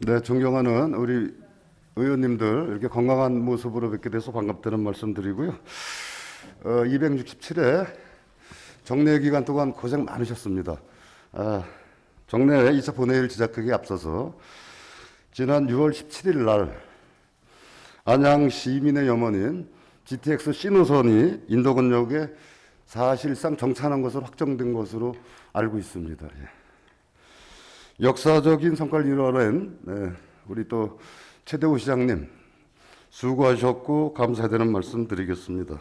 네, 존경하는 우리 의원님들 이렇게 건강한 모습으로 뵙게 돼서 반갑다는 말씀드리고요. 267회 정례 기간 동안 고생 많으셨습니다. 정례 2차 본회의를 시작하기에 앞서서 지난 6월 17일 날 안양 시민의 염원인 GTX 신호선이 인도권역에 사실상 정차한 것으로 확정된 것으로 알고 있습니다. 역사적인 성과를 이뤄낸 우리 또 최대호 시장님 수고하셨고 감사드리는 말씀 드리겠습니다.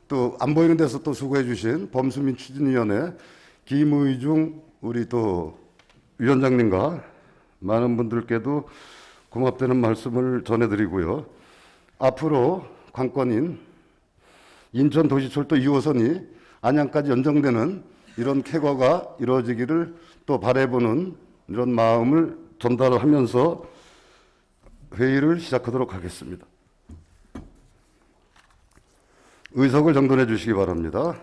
또 안 보이는 데서 또 수고해 주신 범수민 추진위원회 김의중 우리 또 위원장님과 많은 분들께도 고맙다는 말씀을 전해드리고요. 앞으로 관건인 인천도시철도 2호선이 안양까지 연장되는 이런 쾌거가 이루어지기를 또 바라보는 이런 마음을 전달하면서 회의를 시작하도록 하겠습니다. 의석을 정돈해 주시기 바랍니다.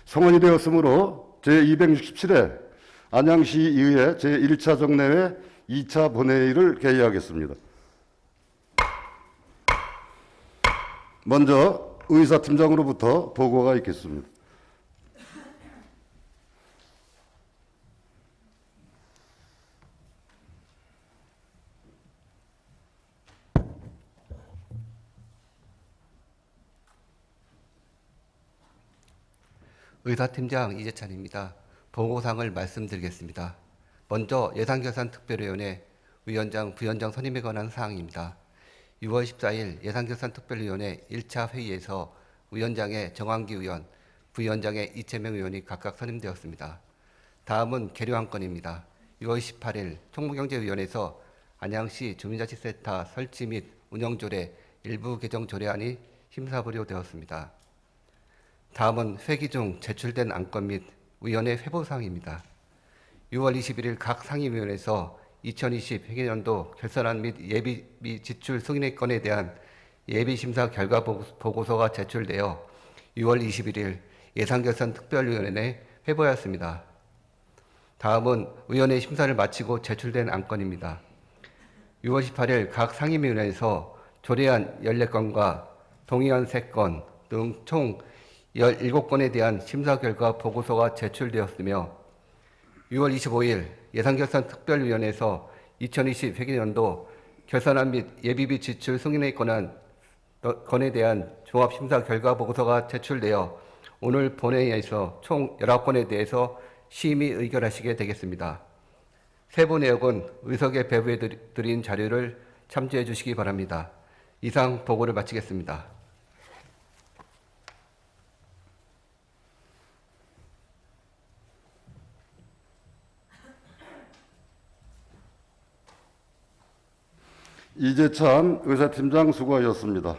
성원이 되었으므로 제267회 안양시의회 제1차 정례회 2차 본회의를 개의하겠습니다. 먼저 의사팀장으로부터 보고가 있겠습니다. 의사팀장 이재찬입니다. 보고사항을 말씀드리겠습니다. 먼저 예산결산특별위원회 위원장, 부위원장 선임에 관한 사항입니다. 6월 14일 예산결산특별위원회 1차 회의에서 위원장의 정환기 의원, 부위원장의 이채명 의원이 각각 선임되었습니다. 다음은 계류한 건입니다. 6월 18일 총무경제위원회에서 안양시 주민자치센터 설치 및 운영조례 일부 개정 조례안이 심사보류되었습니다. 다음은 회기 중 제출된 안건 및 위원회 회보사항입니다. 6월 21일 각 상임위원회에서 2020 회계연도 결산안 및 예비비 지출 승인의 건에 대한 예비심사 결과 보고서가 제출되어 6월 21일 예산결산특별위원회에 회부하였습니다. 다음은 위원회 심사를 마치고 제출된 안건입니다. 6월 18일 각 상임위원회에서 조례안 14건과 동의안 3건 등 총 17건에 대한 심사 결과 보고서가 제출되었으며 6월 25일 예산결산특별위원회에서 2020 회계연도 결산안 및 예비비 지출 승인에 관한 건에 대한 종합심사 결과 보고서가 제출되어 오늘 본회의에서 총 19건에 대해서 심의 의결하시게 되겠습니다. 세부 내역은 의석에 배부해 드린 자료를 참조해 주시기 바랍니다. 이상 보고를 마치겠습니다. 이재찬 의사팀장 수고하셨습니다.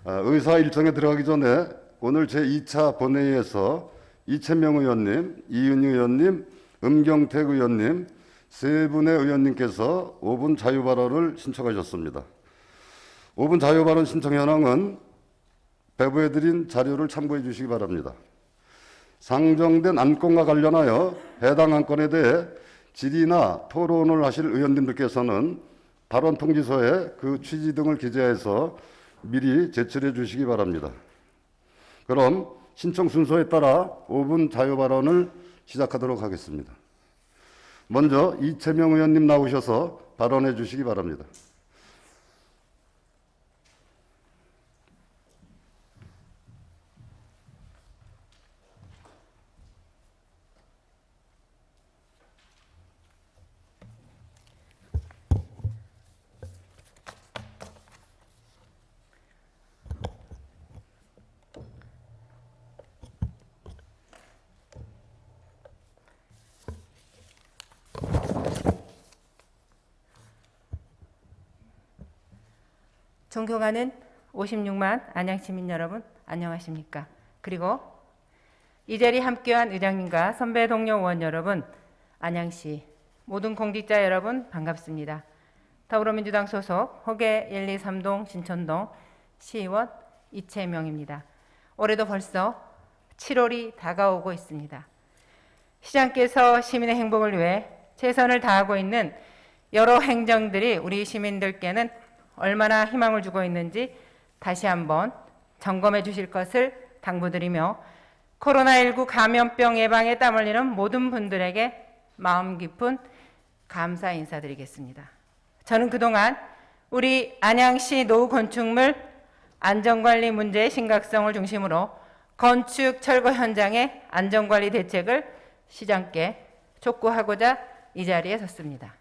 의사 일정에 들어가기 전에 오늘 제2차 본회의에서 이채명 의원님, 이은희 의원님, 음경택 의원님 세 분의 의원님께서 5분 자유발언을 신청하셨습니다. 5분 자유발언 신청 현황은 배부해드린 자료를 참고해 주시기 바랍니다. 상정된 안건과 관련하여 해당 안건에 대해 질의나 토론을 하실 의원님들께서는 발언 통지서에 그 취지 등을 기재해서 미리 제출해 주시기 바랍니다. 그럼 신청 순서에 따라 5분 자유 발언을 시작하도록 하겠습니다. 먼저 이채명 의원님 나오셔서 발언해 주시기 바랍니다. 존경하는 56만 안양시민 여러분, 안녕하십니까? 그리고 이 자리에 함께한 의장님과 선배 동료 의원 여러분, 안양시 모든 공직자 여러분 반갑습니다. 더불어민주당 소속 허계 1, 2, 3동 신천동 시의원 이채명입니다. 올해도 벌써 7월이 다가오고 있습니다. 시장께서 시민의 행복을 위해 최선을 다하고 있는 여러 행정들이 우리 시민들께는 얼마나 희망을 주고 있는지 다시 한번 점검해 주실 것을 당부드리며 코로나19 감염병 예방에 땀 흘리는 모든 분들에게 마음 깊은 감사 인사드리겠습니다. 저는 그동안 우리 안양시 노후 건축물 안전관리 문제의 심각성을 중심으로 건축 철거 현장의 안전관리 대책을 시장께 촉구하고자 이 자리에 섰습니다.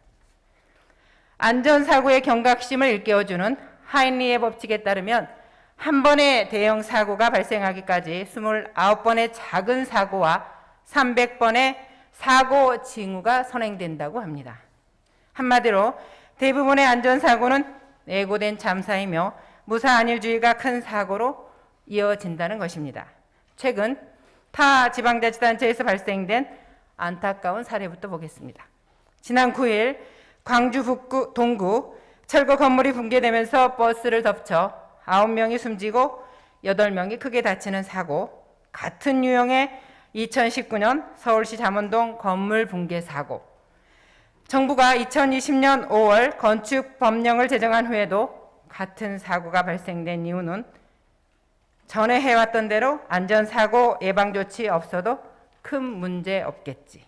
안전사고의 경각심을 일깨워주는 하인리의 법칙에 따르면 한 번의 대형 사고가 발생하기까지 29번의 작은 사고와 300번의 사고 징후가 선행된다고 합니다. 한마디로 대부분의 안전사고는 예고된 참사이며 무사안일주의가 큰 사고로 이어진다는 것입니다. 최근 타 지방자치단체에서 발생된 안타까운 사례부터 보겠습니다. 지난 9일 광주 북구 동구 철거 건물이 붕괴되면서 버스를 덮쳐 9명이 숨지고 8명이 크게 다치는 사고, 같은 유형의 2019년 서울시 잠원동 건물 붕괴 사고, 정부가 2020년 5월 건축법령을 제정한 후에도 같은 사고가 발생된 이유는 전에 해왔던 대로 안전사고 예방조치 없어도 큰 문제 없겠지.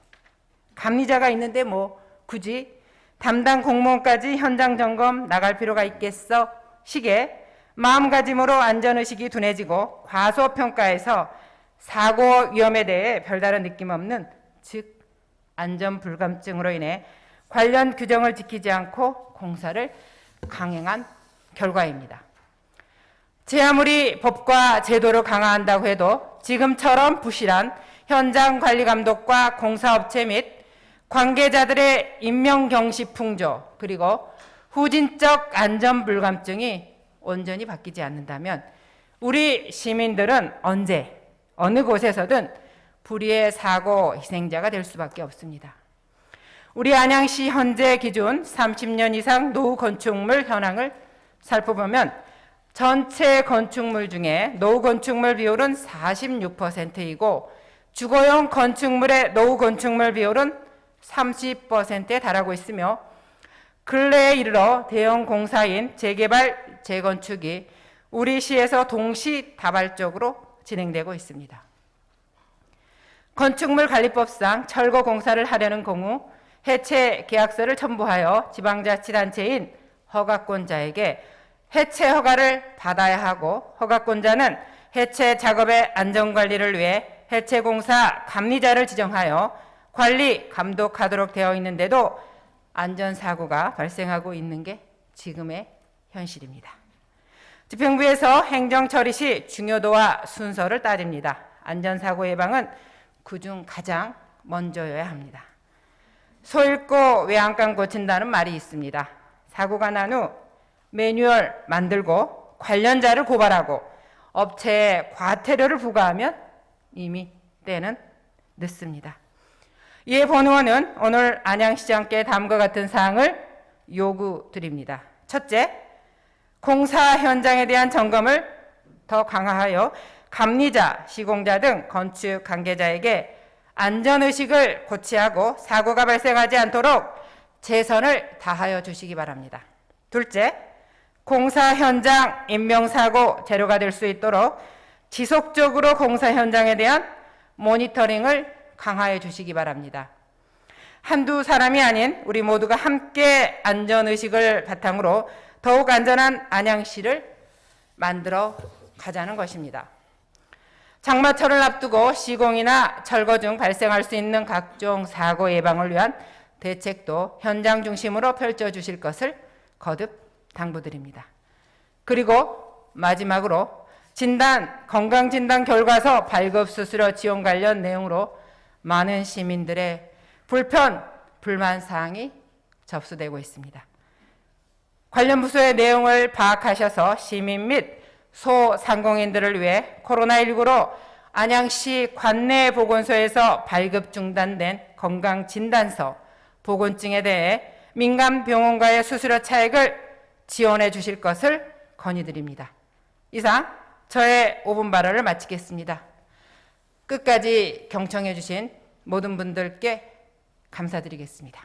감리자가 있는데 뭐 굳이 담당 공무원까지 현장 점검 나갈 필요가 있겠어? 식의 마음가짐으로 안전의식이 둔해지고 과소평가해서 사고 위험에 대해 별다른 느낌 없는, 즉 안전불감증으로 인해 관련 규정을 지키지 않고 공사를 강행한 결과입니다. 제 아무리 법과 제도를 강화한다고 해도 지금처럼 부실한 현장 관리 감독과 공사업체 및 관계자들의 임명경시 풍조, 그리고 후진적 안전불감증이 온전히 바뀌지 않는다면 우리 시민들은 언제 어느 곳에서든 불의의 사고 희생자가 될 수밖에 없습니다. 우리 안양시 현재 기준 30년 이상 노후 건축물 현황을 살펴보면 전체 건축물 중에 노후 건축물 비율은 46%이고 주거용 건축물의 노후 건축물 비율은 30%에 달하고 있으며 근래에 이르러 대형 공사인 재개발, 재건축이 우리 시에서 동시다발적으로 진행되고 있습니다. 건축물 관리법상 철거 공사를 하려는 경우 해체 계약서를 첨부하여 지방자치단체인 허가권자에게 해체 허가를 받아야 하고, 허가권자는 해체 작업의 안전관리를 위해 해체공사 감리자를 지정하여 관리, 감독하도록 되어 있는데도 안전사고가 발생하고 있는 게 지금의 현실입니다. 집행부에서 행정처리 시 중요도와 순서를 따집니다. 안전사고 예방은 그중 가장 먼저여야 합니다. 소 잃고 외양간 고친다는 말이 있습니다. 사고가 난 후 매뉴얼 만들고 관련자를 고발하고 업체에 과태료를 부과하면 이미 때는 늦습니다. 이에 본 의원은 오늘 안양시장께 다음과 같은 사항을 요구드립니다. 첫째, 공사 현장에 대한 점검을 더 강화하여 감리자, 시공자 등 건축 관계자에게 안전의식을 고취하고 사고가 발생하지 않도록 최선을 다하여 주시기 바랍니다. 둘째, 공사 현장 인명사고 재료가 될 수 있도록 지속적으로 공사 현장에 대한 모니터링을 강화해 주시기 바랍니다. 한두 사람이 아닌 우리 모두가 함께 안전의식을 바탕으로 더욱 안전한 안양시를 만들어 가자는 것입니다. 장마철을 앞두고 시공이나 철거 중 발생할 수 있는 각종 사고 예방을 위한 대책도 현장 중심으로 펼쳐주실 것을 거듭 당부드립니다. 그리고 마지막으로 건강진단 결과서 발급수수료 지원 관련 내용으로 많은 시민들의 불편, 불만 사항이 접수되고 있습니다. 관련 부서의 내용을 파악하셔서 시민 및 소상공인들을 위해 코로나19로 안양시 관내 보건소에서 발급 중단된 건강진단서, 보건증에 대해 민간 병원과의 수수료 차액을 지원해 주실 것을 건의드립니다. 이상 저의 5분 발언을 마치겠습니다. 끝까지 경청해 주신 모든 분들께 감사드리겠습니다.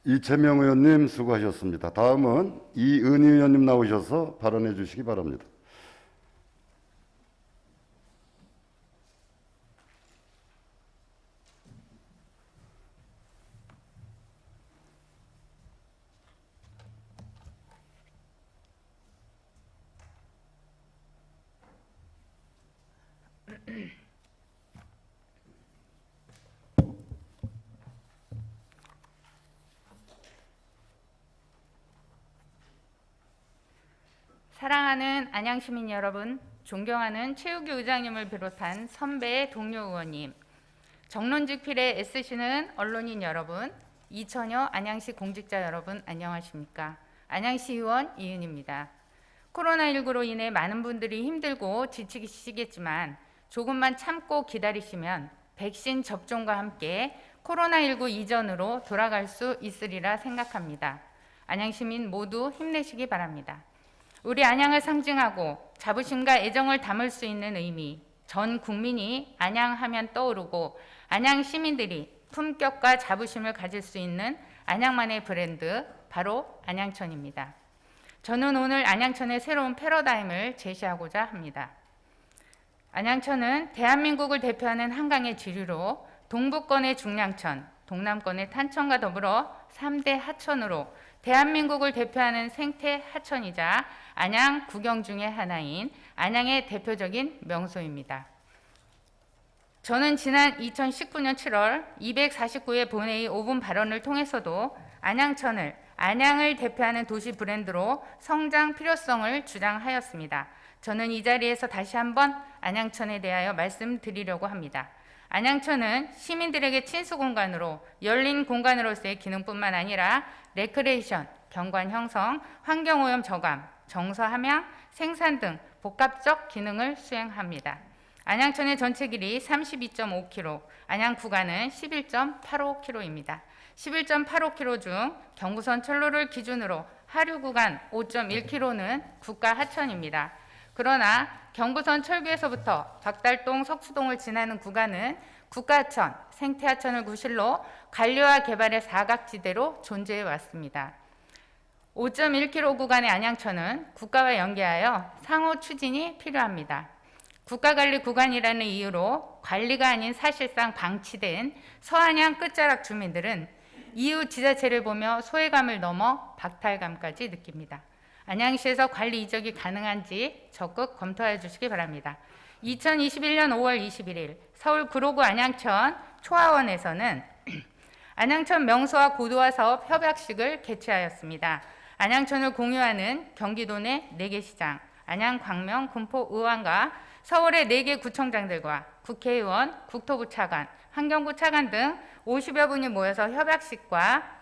이채명 의원님 수고하셨습니다. 다음은 이은희 의원님 나오셔서 발언해 주시기 바랍니다. 사랑하는 안양시민 여러분, 존경하는 최우규 의장님을 비롯한 선배 동료 의원님, 정론직필에 애쓰시는 언론인 여러분, 이천여 안양시 공직자 여러분 안녕하십니까? 안양시 의원 이은입니다. 코로나19로 인해 많은 분들이 힘들고 지치시겠지만 조금만 참고 기다리시면 백신 접종과 함께 코로나19 이전으로 돌아갈 수 있으리라 생각합니다. 안양시민 모두 힘내시기 바랍니다. 우리 안양을 상징하고 자부심과 애정을 담을 수 있는 의미, 전 국민이 안양하면 떠오르고 안양 시민들이 품격과 자부심을 가질 수 있는 안양만의 브랜드, 바로 안양천입니다. 저는 오늘 안양천의 새로운 패러다임을 제시하고자 합니다. 안양천은 대한민국을 대표하는 한강의 지류로 동북권의 중량천, 동남권의 탄천과 더불어 3대 하천으로 대한민국을 대표하는 생태 하천이자 안양 구경 중의 하나인 안양의 대표적인 명소입니다. 저는 지난 2019년 7월 249회 본회의 5분 발언을 통해서도 안양을 대표하는 도시 브랜드로 성장 필요성을 주장하였습니다. 저는 이 자리에서 다시 한번 안양천에 대하여 말씀드리려고 합니다. 안양천은 시민들에게 친수 공간으로 열린 공간으로서의 기능뿐만 아니라 레크레이션, 경관 형성, 환경오염 저감, 정서 함양, 생산 등 복합적 기능을 수행합니다. 안양천의 전체 길이 32.5km, 안양 구간은 11.85km입니다. 11.85km 중 경부선 철로를 기준으로 하류 구간 5.1km는 국가 하천입니다. 그러나 경부선 철교에서부터 박달동, 석수동을 지나는 구간은 국가하천, 생태하천을 구실로 관리와 개발의 사각지대로 존재해 왔습니다. 5.1km 구간의 안양천은 국가와 연계하여 상호 추진이 필요합니다. 국가관리 구간이라는 이유로 관리가 아닌 사실상 방치된 서안양 끝자락 주민들은 이후 지자체를 보며 소외감을 넘어 박탈감까지 느낍니다. 안양시에서 관리 이적이 가능한지 적극 검토해 주시기 바랍니다. 2021년 5월 21일 서울 구로구 안양천 초하원에서는 안양천 명소와 고도화 사업 협약식을 개최하였습니다. 안양천을 공유하는 경기도 내 4개 시장, 안양, 광명, 군포, 의왕과 서울의 4개 구청장들과 국회의원, 국토부 차관, 환경부 차관 등 50여 분이 모여서 협약식과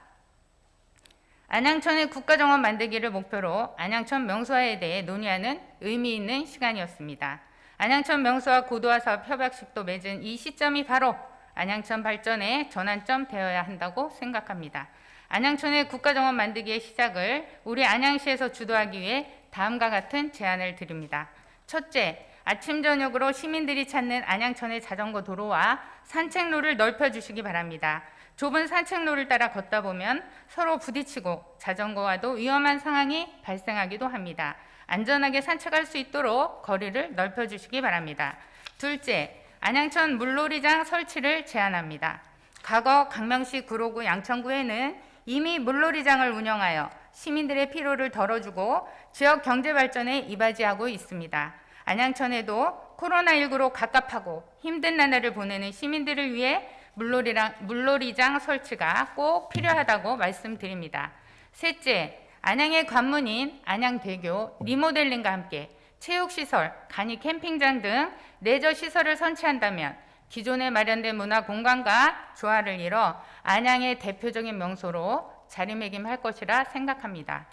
안양천의 국가정원 만들기를 목표로 안양천 명소화에 대해 논의하는 의미 있는 시간이었습니다. 안양천 명소화 고도화 사업 협약식도 맺은 이 시점이 바로 안양천 발전의 전환점 되어야 한다고 생각합니다. 안양천의 국가정원 만들기의 시작을 우리 안양시에서 주도하기 위해 다음과 같은 제안을 드립니다. 첫째, 아침 저녁으로 시민들이 찾는 안양천의 자전거 도로와 산책로를 넓혀주시기 바랍니다. 좁은 산책로를 따라 걷다 보면 서로 부딪히고 자전거와도 위험한 상황이 발생하기도 합니다. 안전하게 산책할 수 있도록 거리를 넓혀주시기 바랍니다. 둘째, 안양천 물놀이장 설치를 제안합니다. 과거 강명시 구로구 양천구에는 이미 물놀이장을 운영하여 시민들의 피로를 덜어주고 지역 경제 발전에 이바지하고 있습니다. 안양천에도 코로나19로 갑갑하고 힘든 나날을 보내는 시민들을 위해 물놀이장 설치가 꼭 필요하다고 말씀드립니다. 셋째, 안양의 관문인 안양대교 리모델링과 함께 체육시설, 간이 캠핑장 등 레저시설을 선치한다면 기존에 마련된 문화공간과 조화를 이뤄 안양의 대표적인 명소로 자리매김할 것이라 생각합니다.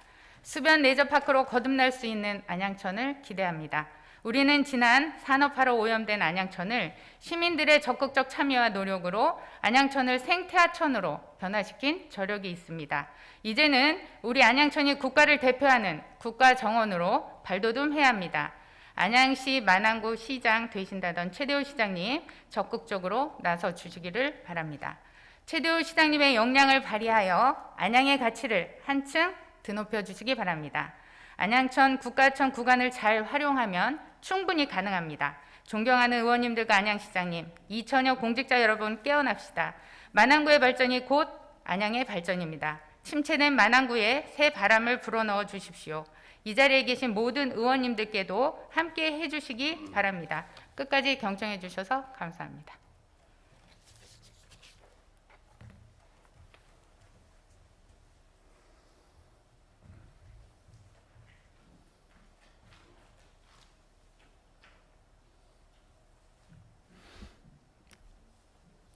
수변 레저파크로 거듭날 수 있는 안양천을 기대합니다. 우리는 지난 산업화로 오염된 안양천을 시민들의 적극적 참여와 노력으로 안양천을 생태하천으로 변화시킨 저력이 있습니다. 이제는 우리 안양천이 국가를 대표하는 국가정원으로 발돋움해야 합니다. 안양시 만안구 시장 되신다던 최대호 시장님 적극적으로 나서 주시기를 바랍니다. 최대호 시장님의 역량을 발휘하여 안양의 가치를 한층 드높여 주시기 바랍니다. 안양천 국가천 구간을 잘 활용하면 충분히 가능합니다. 존경하는 의원님들과 안양시장님, 2천여 공직자 여러분 깨어납시다. 만안구의 발전이 곧 안양의 발전입니다. 침체된 만안구에 새 바람을 불어넣어 주십시오. 이 자리에 계신 모든 의원님들께도 함께 해주시기 바랍니다. 끝까지 경청해 주셔서 감사합니다.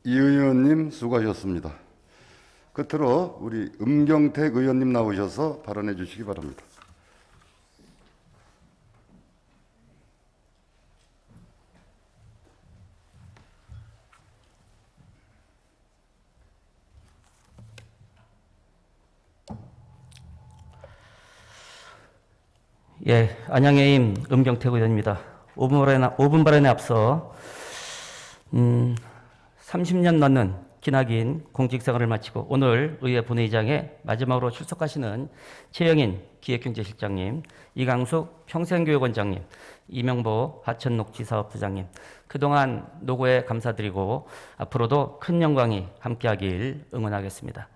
이 의원님 수고하셨습니다. 끝으로 우리 음경택 의원님 나오셔서 발언해 주시기 바랍니다. 예, 안양의 임 음경택 의원입니다. 5분 발언에 앞서 30년 넘는 기나긴 공직생활을 마치고 오늘 의회 본회의장에 마지막으로 출석하시는 최영인 기획경제실장님, 이강숙 평생교육원장님, 이명보 하천녹지사업부장님, 그동안 노고에 감사드리고 앞으로도 큰 영광이 함께하길 응원하겠습니다.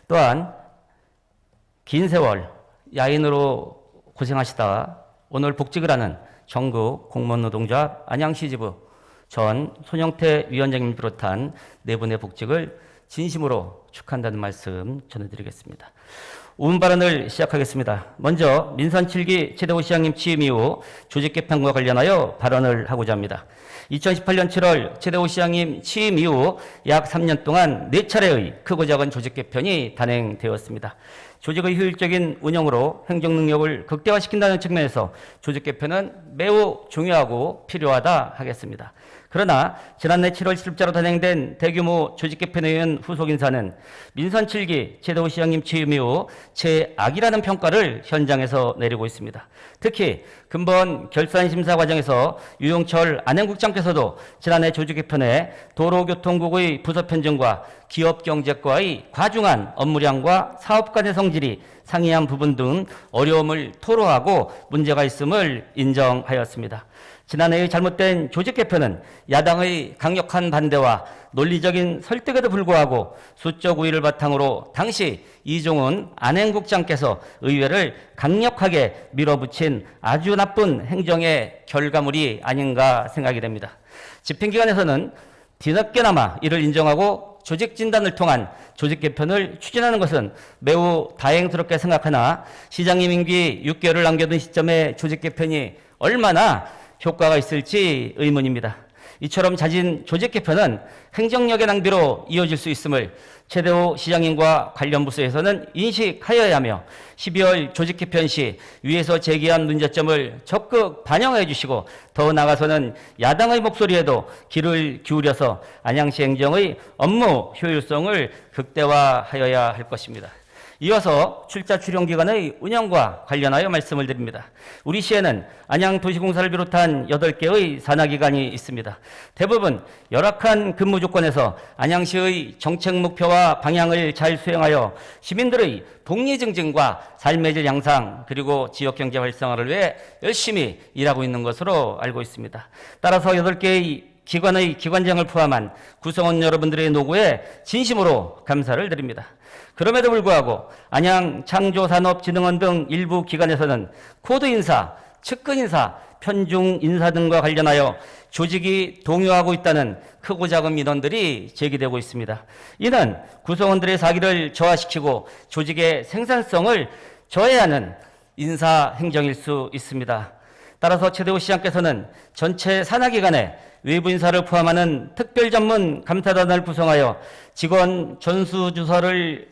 또한 긴 세월 야인으로 고생하시다 오늘 복직을 하는 전국 공무원 노동조합 안양시 지부 전 손영태 위원장님 비롯한 네 분의 복직을 진심으로 축하한다는 말씀 전해드리겠습니다. 5분 발언을 시작하겠습니다. 먼저 민선 7기 최대호 시장님 취임 이후 조직 개편과 관련하여 발언을 하고자 합니다. 2018년 7월 최대호 시장님 취임 이후 약 3년 동안 4차례의 크고 작은 조직 개편이 단행되었습니다. 조직의 효율적인 운영으로 행정 능력을 극대화시킨다는 측면에서 조직 개편은 매우 중요하고 필요하다 하겠습니다. 그러나 지난해 7월 실업자로 단행된 대규모 조직 개편에 의한 후속 인사는 민선 7기 최대호 시장님 취임 이후 최악이라는 평가를 현장에서 내리고 있습니다. 특히 근본 결산 심사 과정에서 유용철 안행국장께서도 지난해 조직 개편에 도로교통국의 부서 편중과 기업 경제과의 과중한 업무량과 사업 간의 성질이 상이한 부분 등 어려움을 토로하고 문제가 있음을 인정하였습니다. 지난해의 잘못된 조직 개편은 야당의 강력한 반대와 논리적인 설득에도 불구하고 수적 우위를 바탕으로 당시 이종훈 안행국장께서 의회를 강력하게 밀어붙인 아주 나쁜 행정의 결과물이 아닌가 생각이 됩니다. 집행기관에서는 뒤늦게나마 이를 인정하고 조직 진단을 통한 조직 개편을 추진하는 것은 매우 다행스럽게 생각하나 시장님 임기 6개월을 남겨둔 시점에 조직 개편이 얼마나 효과가 있을지 의문입니다. 이처럼 잦은 조직 개편은 행정력의 낭비로 이어질 수 있음을 최대호 시장님과 관련 부서에서는 인식하여야 하며 12월 조직 개편 시 위에서 제기한 문제점을 적극 반영해 주시고 더 나아가서는 야당의 목소리에도 귀를 기울여서 안양시 행정의 업무 효율성을 극대화하여야 할 것입니다. 이어서 출자 출용 기관의 운영과 관련하여 말씀을 드립니다. 우리 시에는 안양도시공사를 비롯한 8개의 산하기관이 있습니다. 대부분 열악한 근무 조건에서 안양시의 정책 목표와 방향을 잘 수행하여 시민들의 복리 증진과 삶의 질 향상 그리고 지역경제 활성화를 위해 열심히 일하고 있는 것으로 알고 있습니다. 따라서 8개의 기관의 기관장을 포함한 구성원 여러분들의 노고에 진심으로 감사를 드립니다. 그럼에도 불구하고 안양창조산업진흥원 등 일부 기관에서는 코드 인사, 측근 인사, 편중 인사 등과 관련하여 조직이 동요하고 있다는 크고 작은 민원들이 제기되고 있습니다. 이는 구성원들의 사기를 저하시키고 조직의 생산성을 저해하는 인사 행정일 수 있습니다. 따라서 최대호 시장께서는 전체 산하기관에 외부 인사를 포함하는 특별 전문 감사단을 구성하여 직원 전수조사를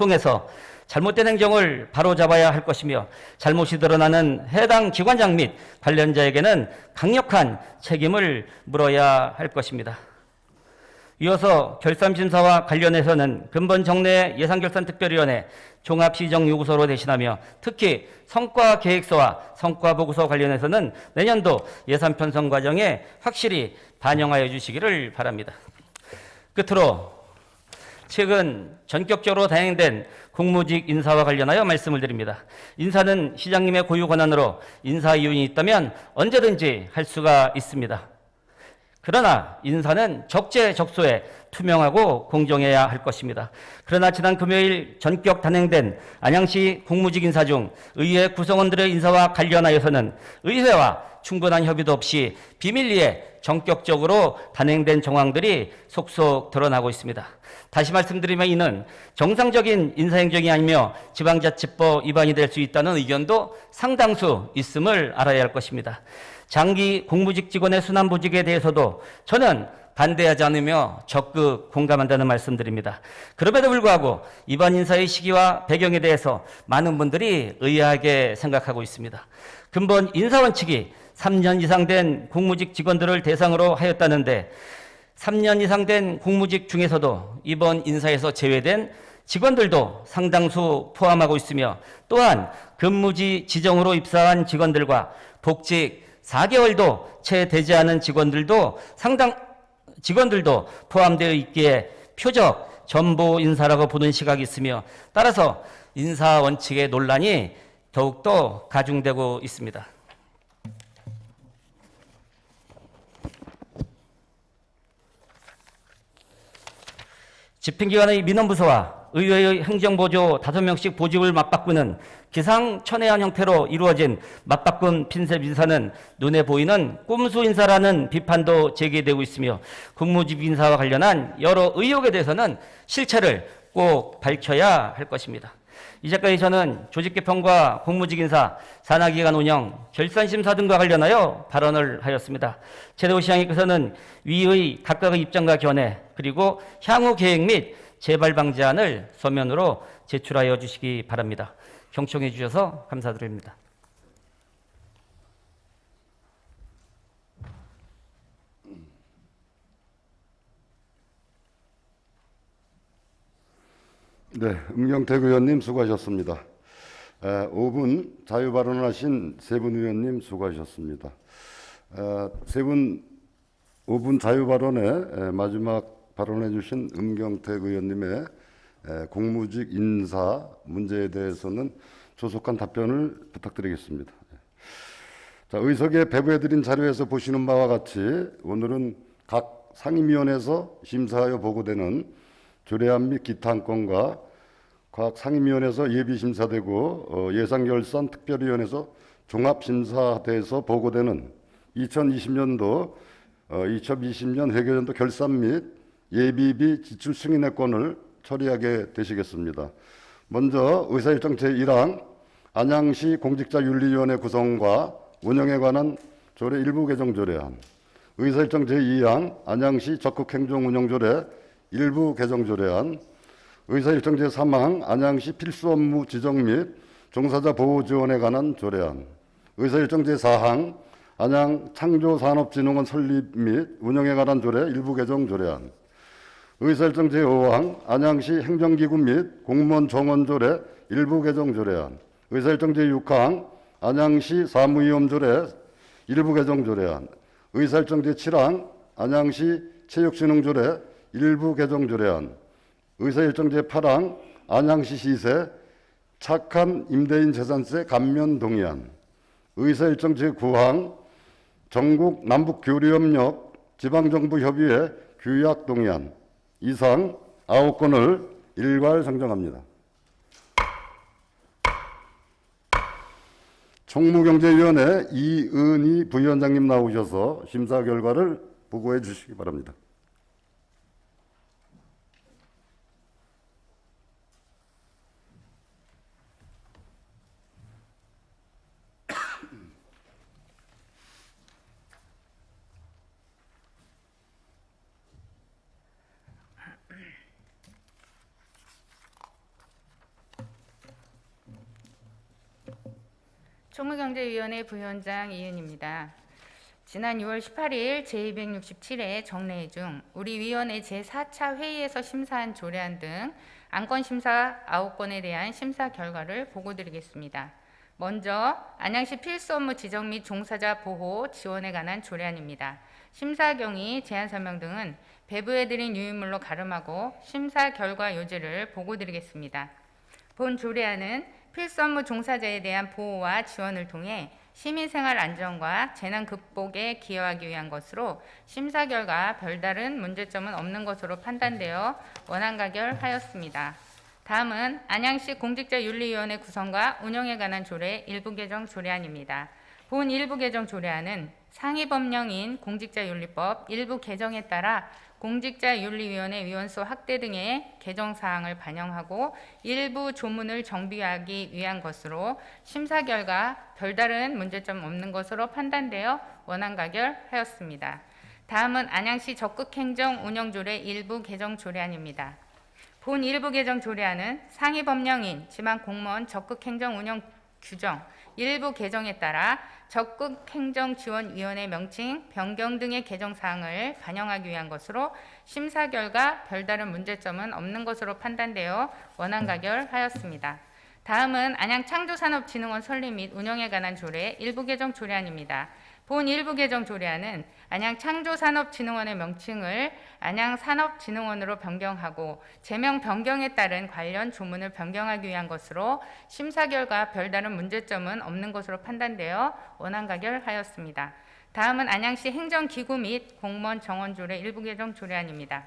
통해서 잘못된 행정을 바로잡아야 할 것이며 잘못이 드러나는 해당 기관장 및 관련자에게는 강력한 책임을 물어야 할 것입니다. 이어서 결산심사와 관련해서는 근본 정례 예산결산특별위원회 종합시정요구서로 대신하며 특히 성과계획서와 성과보고서 관련해서는 내년도 예산 편성 과정에 확실히 반영하여 주시기를 바랍니다. 끝으로 최근 전격적으로 단행된 공무직 인사와 관련하여 말씀을 드립니다. 인사는 시장님의 고유 권한으로 인사이윤이 있다면 언제든지 할 수가 있습니다. 그러나 인사는 적재적소에 투명하고 공정해야 할 것입니다. 그러나 지난 금요일 전격 단행된 안양시 공무직 인사 중 의회 구성원들의 인사와 관련하여서는 의회와 충분한 협의도 없이 비밀리에 전격적으로 단행된 정황들이 속속 드러나고 있습니다. 다시 말씀드리면 이는 정상적인 인사행정이 아니며 지방자치법 위반이 될 수 있다는 의견도 상당수 있음을 알아야 할 것입니다. 장기 공무직 직원의 순환보직에 대해서도 저는 반대하지 않으며 적극 공감한다는 말씀드립니다. 그럼에도 불구하고 이번 인사의 시기와 배경에 대해서 많은 분들이 의아하게 생각하고 있습니다. 근본 인사원칙이 3년 이상 된 공무직 직원들을 대상으로 하였다는데 3년 이상 된 공무직 중에서도 이번 인사에서 제외된 직원들도 상당수 포함하고 있으며 또한 근무지 지정으로 입사한 직원들과 복직 4개월도 채 되지 않은 직원들도 포함되어 있기에 표적 전보 인사라고 보는 시각이 있으며 따라서 인사 원칙의 논란이 더욱더 가중되고 있습니다. 집행기관의 민원부서와 의회의 행정보조 5명씩 보직을 맞바꾸는 기상천외한 형태로 이루어진 맞바꾼 핀셋 인사는 눈에 보이는 꼼수 인사라는 비판도 제기되고 있으며 공무직 인사와 관련한 여러 의혹에 대해서는 실체를 꼭 밝혀야 할 것입니다. 이제까지 저는 조직 개편과 공무직 인사, 산하기관 운영, 결산심사 등과 관련하여 발언을 하였습니다. 최대호 시장님께서는 위의 각각의 입장과 견해 그리고 향후 계획 및 재발 방지안을 서면으로 제출하여 주시기 바랍니다. 경청해 주셔서 감사드립니다. 네, 음경택 의원님 수고하셨습니다. 5분 자유 발언하신 세 분 의원님 수고하셨습니다. 세 분 5분 자유 발언에 마지막 발언해 주신 음경택 의원님의 공무직 인사 문제에 대해서는 조속한 답변을 부탁드리겠습니다. 자, 의석에 배부해 드린 자료에서 보시는 바와 같이 오늘은 각 상임위원회에서 심사하여 보고되는 조례안 및 기타 안건과 각 상임위원회에서 예비심사되고 예산결산특별위원회에서 종합심사돼서 보고되는 2020년도 2020년 회계연도 결산 및 예비비 지출 승인의 건을 처리하게 되시겠습니다. 먼저 의사일정 제1항 안양시 공직자윤리위원회 구성과 운영에 관한 조례 일부 개정 조례안, 의사일정 제2항 안양시 적극행정운영조례 일부 개정 조례안, 의사일정 제3항 안양시 필수 업무 지정 및 종사자 보호 지원에 관한 조례안, 의사일정 제4항 안양 창조산업진흥원 설립 및 운영에 관한 조례 일부 개정 조례안, 의사일정 제5항 안양시 행정기구 및 공무원 정원 조례 일부 개정 조례안, 의사일정 제6항 안양시 사무위험 조례 일부 개정 조례안, 의사일정 제7항 안양시 체육진흥 조례 일부 개정 조례안, 의사일정 제8항 안양시 시세 착한 임대인 재산세 감면 동의안, 의사일정 제9항 전국 남북교류협력 지방정부협의회 규약 동의안 이상 9건을 일괄 상정합니다. 총무경제위원회 이은희 부위원장님 나오셔서 심사 결과를 보고해 주시기 바랍니다. 총무경제위원회 부위원장 이은입니다. 지난 6월 18일 제267회 정례회 중 우리 위원회 제4차 회의에서 심사한 조례안 등 안건 심사 9건에 대한 심사 결과를 보고드리겠습니다. 먼저 안양시 필수 업무 지정 및 종사자 보호 지원에 관한 조례안입니다. 심사 경위, 제한 설명 등은 배부해드린 유인물로 가름하고 심사 결과 요지를 보고드리겠습니다. 본 조례안은 필수 업무 종사자에 대한 보호와 지원을 통해 시민생활 안정과 재난 극복에 기여하기 위한 것으로 심사 결과 별다른 문제점은 없는 것으로 판단되어 원안 가결하였습니다. 다음은 안양시 공직자윤리위원회 구성과 운영에 관한 조례 일부 개정 조례안입니다. 본 일부 개정 조례안은 상위 법령인 공직자윤리법 일부 개정에 따라 공직자윤리위원회 위원수 확대 등의 개정 사항을 반영하고 일부 조문을 정비하기 위한 것으로 심사 결과 별다른 문제점 없는 것으로 판단되어 원안 가결하였습니다. 다음은 안양시 적극행정 운영조례 일부 개정 조례안입니다. 본 일부 개정 조례안은 상위 법령인 지방공무원 적극행정 운영 규정 일부 개정에 따라 적극행정지원위원회 명칭 변경 등의 개정 사항을 반영하기 위한 것으로 심사 결과 별다른 문제점은 없는 것으로 판단되어 원안 가결하였습니다. 다음은 안양창조산업진흥원 설립 및 운영에 관한 조례 일부 개정 조례안입니다. 본 일부 개정 조례안은 안양창조산업진흥원의 명칭을 안양산업진흥원으로 변경하고 제명 변경에 따른 관련 조문을 변경하기 위한 것으로 심사 결과 별다른 문제점은 없는 것으로 판단되어 원안 가결하였습니다. 다음은 안양시 행정기구 및 공무원 정원조례 일부 개정 조례안입니다.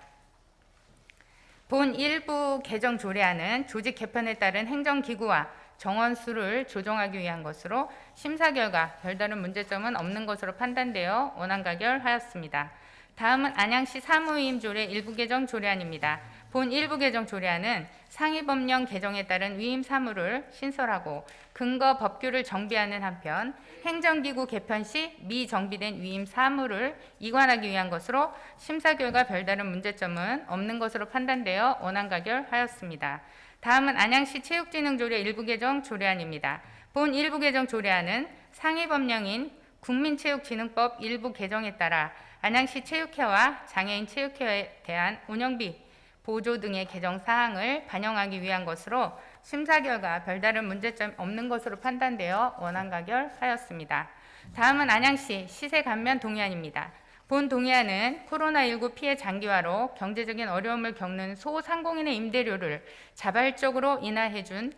본 일부 개정 조례안은 조직 개편에 따른 행정기구와 정원 수를 조정하기 위한 것으로 심사 결과 별다른 문제점은 없는 것으로 판단되어 원안 가결하였습니다. 다음은 안양시 사무위임 조례 일부 개정 조례안입니다. 본 일부 개정 조례안은 상위 법령 개정에 따른 위임 사무를 신설하고 근거 법규를 정비하는 한편 행정기구 개편 시 미정비된 위임 사무를 이관하기 위한 것으로 심사 결과 별다른 문제점은 없는 것으로 판단되어 원안 가결하였습니다. 다음은 안양시 체육진흥조례 일부 개정 조례안입니다. 본 일부 개정 조례안은 상위 법령인 국민체육진흥법 일부 개정에 따라 안양시 체육회와 장애인 체육회에 대한 운영비, 보조 등의 개정 사항을 반영하기 위한 것으로 심사 결과 별다른 문제점 없는 것으로 판단되어 원안 가결하였습니다. 다음은 안양시 시세 감면 동의안입니다. 본 동의안은 코로나19 피해 장기화로 경제적인 어려움을 겪는 소상공인의 임대료를 자발적으로 인하해준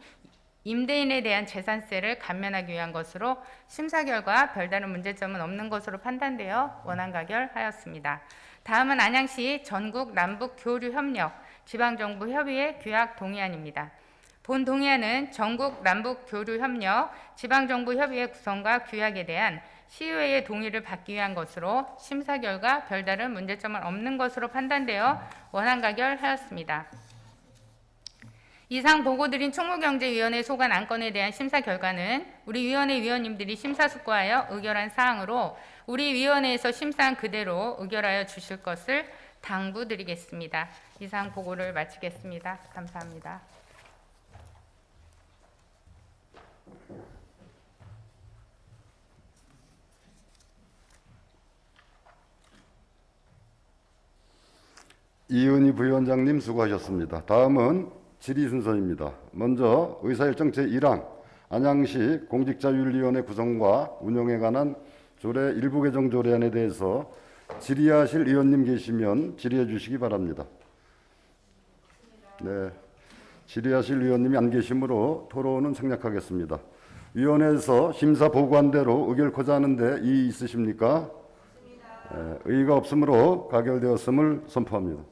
임대인에 대한 재산세를 감면하기 위한 것으로 심사 결과 별다른 문제점은 없는 것으로 판단되어 원안 가결하였습니다. 다음은 안양시 전국 남북 교류 협력 지방정부 협의회 규약 동의안입니다. 본 동의안은 전국 남북 교류 협력 지방정부 협의회 구성과 규약에 대한 시의회의 동의를 받기 위한 것으로 심사 결과 별다른 문제점은 없는 것으로 판단되어 원안 가결하였습니다. 이상 보고드린 총무경제위원회 소관 안건에 대한 심사 결과는 우리 위원회 위원님들이 심사숙고하여 의결한 사항으로 우리 위원회에서 심사한 그대로 의결하여 주실 것을 당부드리겠습니다. 이상 보고를 마치겠습니다. 감사합니다. 이은희 부위원장님 수고하셨습니다. 다음은 질의 순서입니다. 먼저 의사일정 제1항 안양시 공직자윤리위원회 구성과 운영에 관한 조례 일부 개정 조례안에 대해서 질의하실 의원님 계시면 질의해 주시기 바랍니다. 네, 질의하실 의원님이 안 계시므로 토론은 생략하겠습니다. 위원회에서 심사 보고한 대로 의결코자 하는데 이의 있으십니까? 네, 의의가 없으므로 가결되었음을 선포합니다.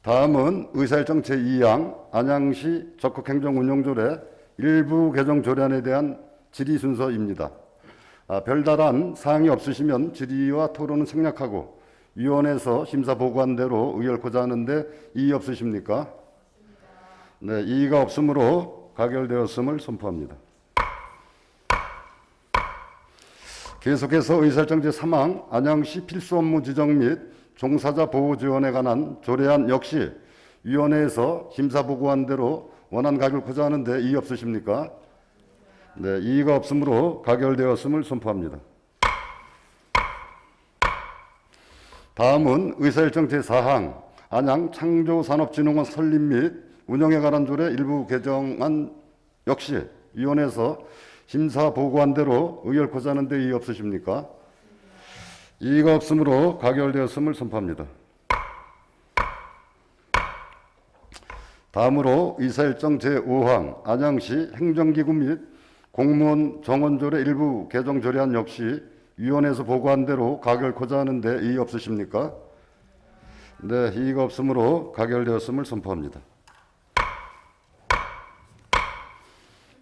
다음은 의사일정 제2항 안양시 적극행정운영조례 일부 개정 조례안에 대한 질의 순서입니다. 별다른 사항이 없으시면 질의와 토론은 생략하고 위원회에서 심사 보고한 대로 의결코자 하는데 이의 없으십니까? 네, 이의가 없으므로 가결되었음을 선포합니다. 계속해서 의사일정 제3항 안양시 필수 업무 지정 및 종사자 보호 지원에 관한 조례안 역시 위원회에서 심사 보고한 대로 원안 가결코자 하는데 이의 없으십니까? 네, 이의가 없으므로 가결되었음을 선포합니다. 다음은 의사일정 제4항 안양 창조산업진흥원 설립 및 운영에 관한 조례 일부 개정안 역시 위원회에서 심사 보고한 대로 의결코자 하는 데 이의 없으십니까? 이의가 없으므로 가결되었음을 선포합니다. 다음으로 의사일정 제5항 안양시 행정기구 및 공무원 정원조례 일부 개정 조례안 역시 위원회에서 보고한 대로 가결코자 하는 데 이의 없으십니까? 네, 이의가 없으므로 가결되었음을 선포합니다.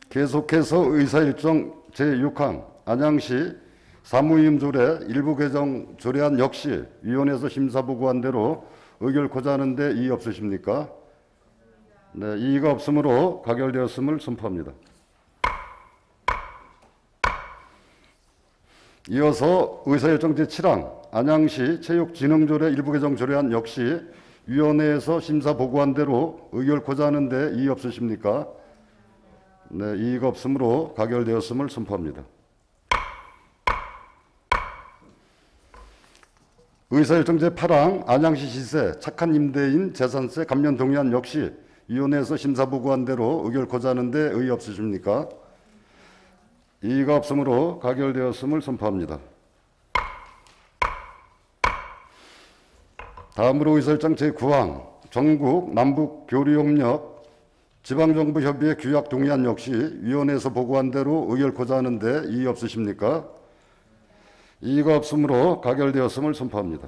계속해서 의사일정 제6항 안양시 사무위임 조례 일부 개정 조례안 역시 위원회에서 심사 보고한 대로 의결코자 하는 데 이의 없으십니까? 네, 이의가 없으므로 가결되었음을 선포합니다. 이어서 의사일정 제7항 안양시 체육진흥조례 일부 개정 조례안 역시 위원회에서 심사 보고한 대로 의결코자 하는 데 이의 없으십니까? 네, 이의가 없으므로 가결되었음을 선포합니다. 의사일정 제8항 안양시 시세 착한 임대인 재산세 감면 동의안 역시 위원회에서 심사 보고한 대로 의결코자 하는 데 의의 없으십니까? 이의가 없으므로 가결되었음을 선포합니다. 다음으로 의사일정 제9항 전국 남북 교류협력 지방정부 협의회 규약 동의안 역시 위원회에서 보고한 대로 의결코자 하는 데 이의 없으십니까? 이의가 없으므로 가결되었음을 선포합니다.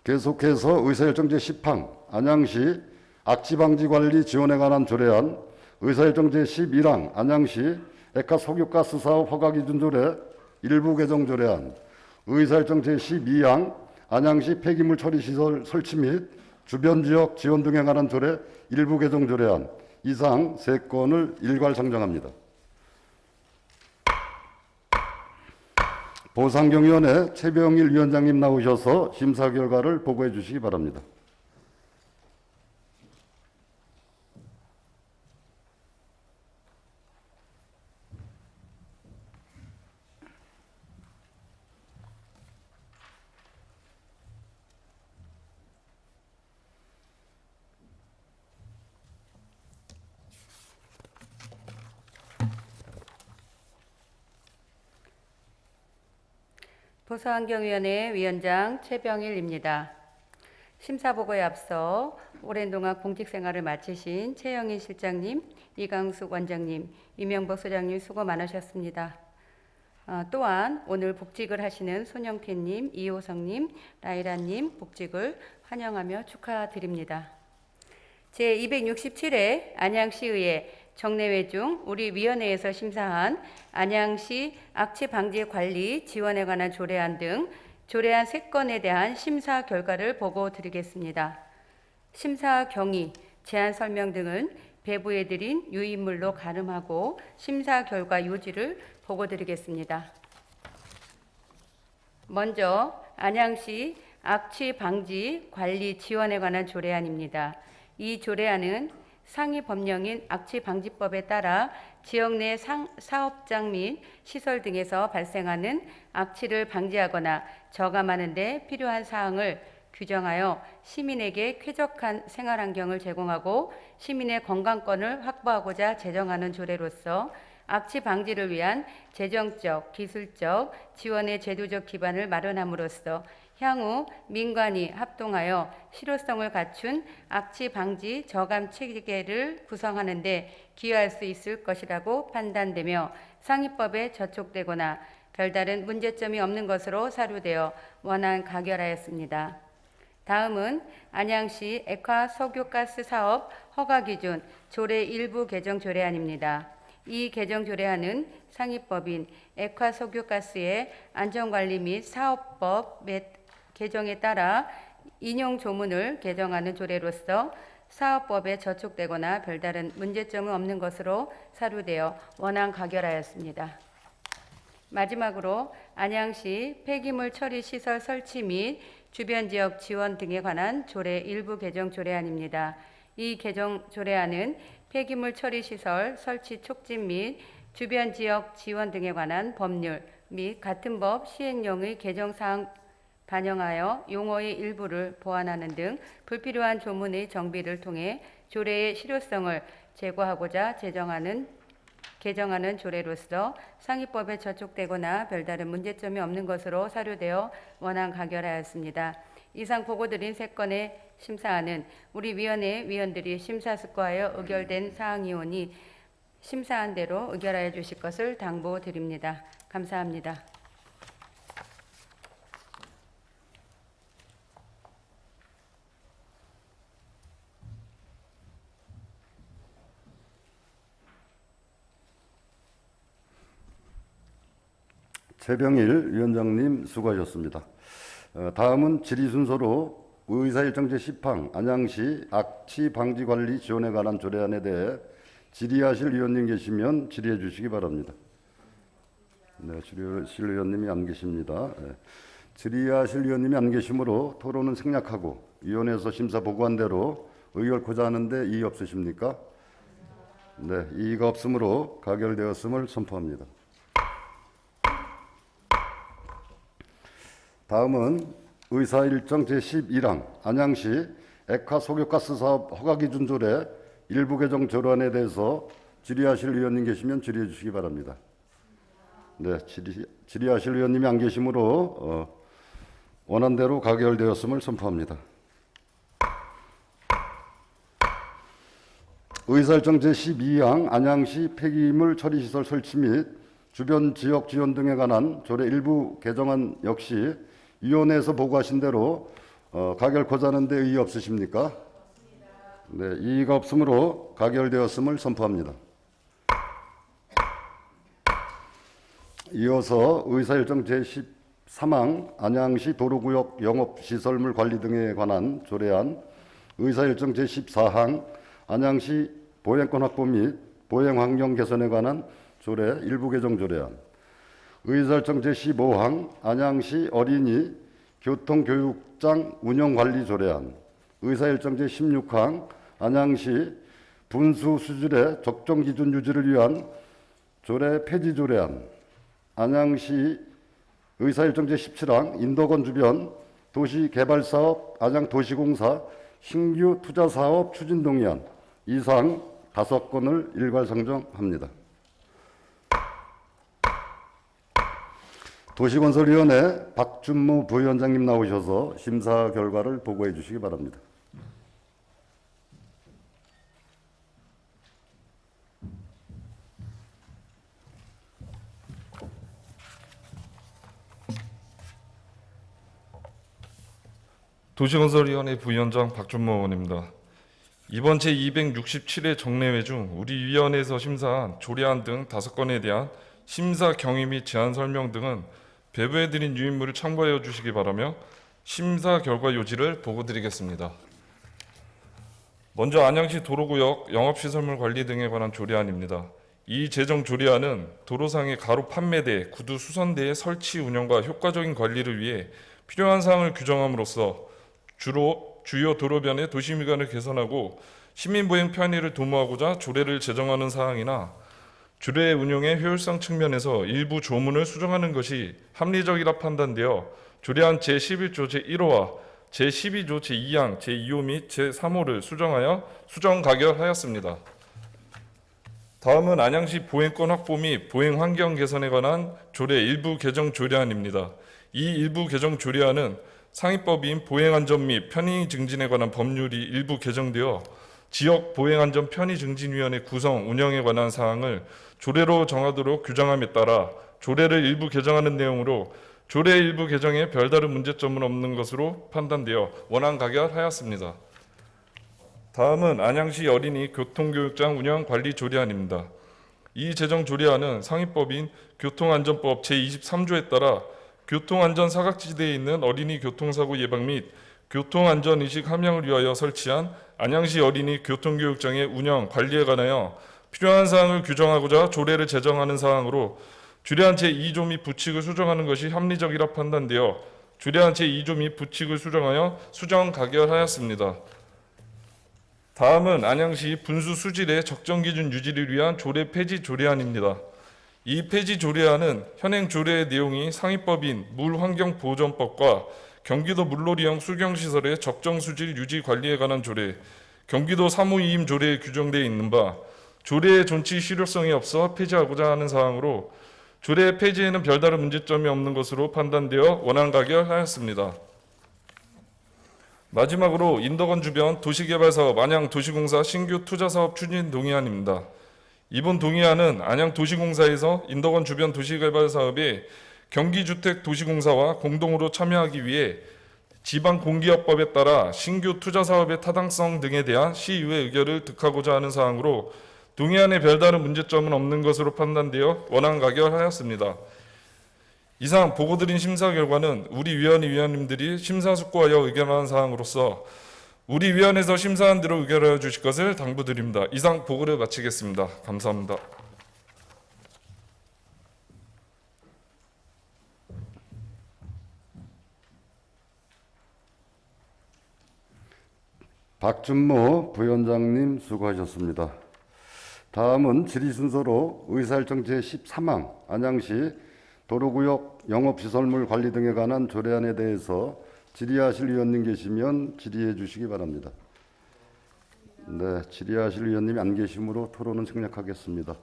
계속해서 의사일정 제10항 안양시 악취방지 관리 지원에 관한 조례안 의사일정 제11항 안양시 액화 석유가스 사업 허가기준 조례 일부 개정 조례안 의사일정 제12항 안양시 폐기물 처리시설 설치 및 주변 지역 지원 등에 관한 조례 일부 개정 조례안 이상 3건을 일괄 상정합니다. 보상경위원회 최병일 위원장님 나오셔서 심사 결과를 보고해 주시기 바랍니다. 보수환경위원회 위원장 최병일입니다. 심사보고에 앞서 오랜 동안 공직생활을 마치신 최영인 실장님, 이강숙 원장님, 이명복 소장님 수고 많으셨습니다. 또한 오늘 복직을 하시는 손영태님, 이호성님, 라이라님 복직을 환영하며 축하드립니다. 제267회 안양시의회 정례회 중 우리 위원회에서 심사한 안양시 악취 방지 관리 지원에 관한 조례안 등 조례안 3건에 대한 심사 결과를 보고 드리겠습니다. 심사 경위, 제안 설명 등은 배부해 드린 유인물로 가름하고 심사 결과 요지를 보고 드리겠습니다. 먼저 안양시 악취 방지 관리 지원에 관한 조례안입니다. 이 조례안은 상위 법령인 악취방지법에 따라 지역 내 사업장 및 시설 등에서 발생하는 악취를 방지하거나 저감하는 데 필요한 사항을 규정하여 시민에게 쾌적한 생활환경을 제공하고 시민의 건강권을 확보하고자 제정하는 조례로서 악취 방지를 위한 재정적, 기술적 지원의 제도적 기반을 마련함으로써 향후 민관이 합동하여 실효성을 갖춘 악취 방지 저감 체계를 구성하는 데 기여할 수 있을 것이라고 판단되며 상위법에 저촉되거나 별다른 문제점이 없는 것으로 사료되어 원안 가결하였습니다. 다음은 안양시 액화 석유가스 사업 허가기준 조례 일부 개정 조례안입니다. 이 개정 조례안은 상위법인 액화 석유가스의 안전관리 및 사업법 개정에 따라 인용 조문을 개정하는 조례로서 사업법에 저촉되거나 별다른 문제점은 없는 것으로 사료되어 원안 가결하였습니다. 마지막으로 안양시 폐기물 처리 시설 설치 및 주변 지역 지원 등에 관한 조례 일부 개정 조례안입니다. 이 개정 조례안은 폐기물 처리 시설 설치 촉진 및 주변 지역 지원 등에 관한 법률 및 같은 법 시행령의 개정 사항 반영하여 용어의 일부를 보완하는 등 불필요한 조문의 정비를 통해 조례의 실효성을 제고하고자 개정하는 조례로서 상위법에 저촉되거나 별다른 문제점이 없는 것으로 사료되어 원안 가결하였습니다. 이상 보고드린 3건의 심사안은 우리 위원회 위원들이 심사숙고하여 의결된 사항이오니 심사한 대로 의결하여 주실 것을 당부드립니다. 감사합니다. 최병일 위원장님 수고하셨습니다. 다음은 질의 순서로 의사일정 제10항 안양시 악취 방지 관리 지원에 관한 조례안에 대해 질의하실 위원님 계시면 질의해 주시기 바랍니다. 네, 질의하실 위원님이 안 계십니다. 네. 질의하실 위원님이 안 계시므로 토론은 생략하고 위원회에서 심사 보고한 대로 의결코자 하는데 이의 없으십니까? 네, 이의가 없으므로 가결되었음을 선포합니다. 다음은 의사일정 제11항 안양시 액화 속유가스 사업 허가기준 조례 일부 개정 조례안에 대해서 질의하실 위원님 계시면 질의해 주시기 바랍니다. 네, 질의하실 위원님이 안 계시므로 원안대로 가결되었음을 선포합니다. 의사일정 제12항 안양시 폐기물 처리시설 설치 및 주변 지역 지원 등에 관한 조례 일부 개정안 역시 위원회에서 보고하신 대로 가결코자 하는데 이의 없으십니까? 네, 이의가 없으므로 가결되었음을 선포합니다. 이어서 의사일정 제13항 안양시 도로구역 영업시설물 관리 등에 관한 조례안, 의사일정 제14항 안양시 보행권 확보 및 보행환경 개선에 관한 조례 일부 개정 조례안, 의사일정 제15항 안양시 어린이 교통교육장 운영관리 조례안, 의사일정 제16항 안양시 분수 수질의 적정 기준 유지를 위한 조례 폐지 조례안, 안양시 의사일정 제17항 인도건 주변 도시개발사업 안양도시공사 신규 투자사업 추진 동의안 이상 5건을 일괄 상정합니다. 도시건설위원회 박준무 부위원장님 나오셔서 심사 결과를 보고해 주시기 바랍니다. 도시건설위원회 부위원장 박준모 의원입니다. 이번 제267회 정례회 중 우리 위원회에서 심사한 조례안 등 5건에 대한 심사 경위 및 제안 설명 등은 배부해드린 유인물을 참고하여 주시기 바라며 심사 결과 요지를 보고드리겠습니다. 먼저 안양시 도로구역 영업시설물 관리 등에 관한 조례안입니다. 이 제정 조례안은 도로상의 가로 판매대, 구두 수선대의 설치 운영과 효과적인 관리를 위해 필요한 사항을 규정함으로써 주요 도로변의 도시미관을 개선하고 시민보행 편의를 도모하고자 조례를 제정하는 사항이나 조례 운용의 효율성 측면에서 일부 조문을 수정하는 것이 합리적이라 판단되어 조례안 제11조 제1호와 제12조 제2항, 제2호 및 제3호를 수정하여 수정 가결하였습니다. 다음은 안양시 보행권 확보 및 보행 환경 개선에 관한 조례 일부 개정 조례안입니다. 이 일부 개정 조례안은 상위법인 보행안전 및 편의 증진에 관한 법률이 일부 개정되어 지역 보행안전 편의 증진위원회 구성 운영에 관한 사항을 조례로 정하도록 규정함에 따라 조례를 일부 개정하는 내용으로 조례 일부 개정에 별다른 문제점은 없는 것으로 판단되어 원안 가결하였습니다. 다음은 안양시 어린이 교통교육장 운영 관리 조례안입니다. 이 제정 조례안은 상위법인 교통안전법 제23조에 따라 교통안전 사각지대에 있는 어린이 교통사고 예방 및 교통안전의식 함양을 위하여 설치한 안양시 어린이 교통교육장의 운영, 관리에 관하여 필요한 사항을 규정하고자 조례를 제정하는 사항으로 조례안 제2조 및 부칙을 수정하는 것이 합리적이라 판단되어 조례안 제2조 및 부칙을 수정하여 수정 가결하였습니다. 다음은 안양시 분수 수질의 적정 기준 유지를 위한 조례 폐지 조례안입니다. 이 폐지 조례안은 현행 조례의 내용이 상위법인 물환경보전법과 경기도 물놀이형 수경시설의 적정 수질 유지 관리에 관한 조례, 경기도 사무이임 조례에 규정되어 있는 바 조례의 존치 실효성이 없어 폐지하고자 하는 사항으로 조례 폐지에는 별다른 문제점이 없는 것으로 판단되어 원안 가결하였습니다. 마지막으로 인덕원 주변 도시개발사업 안양도시공사 신규 투자사업 추진 동의안입니다. 이번 동의안은 안양도시공사에서 인덕원 주변 도시개발사업에 경기주택도시공사와 공동으로 참여하기 위해 지방공기업법에 따라 신규 투자사업의 타당성 등에 대한 시의회 의결을 득하고자 하는 사항으로 동의안에 별다른 문제점은 없는 것으로 판단되어 원안 가결하였습니다. 이상 보고드린 심사 결과는 우리 위원회 위원님들이 심사숙고하여 의견하는 사항으로서 우리 위원회에서 심사한 대로 의결하여 주실 것을 당부드립니다. 이상 보고를 마치겠습니다. 감사합니다. 박준모 부위원장님 수고하셨습니다. 다음은 질의 순서로 의사일정 제13항 안양시 도로구역 영업시설물 관리 등에 관한 조례안에 대해서 질의하실 위원님 계시면 질의해 주시기 바랍니다. 네, 질의하실 위원님이 안 계시므로 토론은 생략하겠습니다.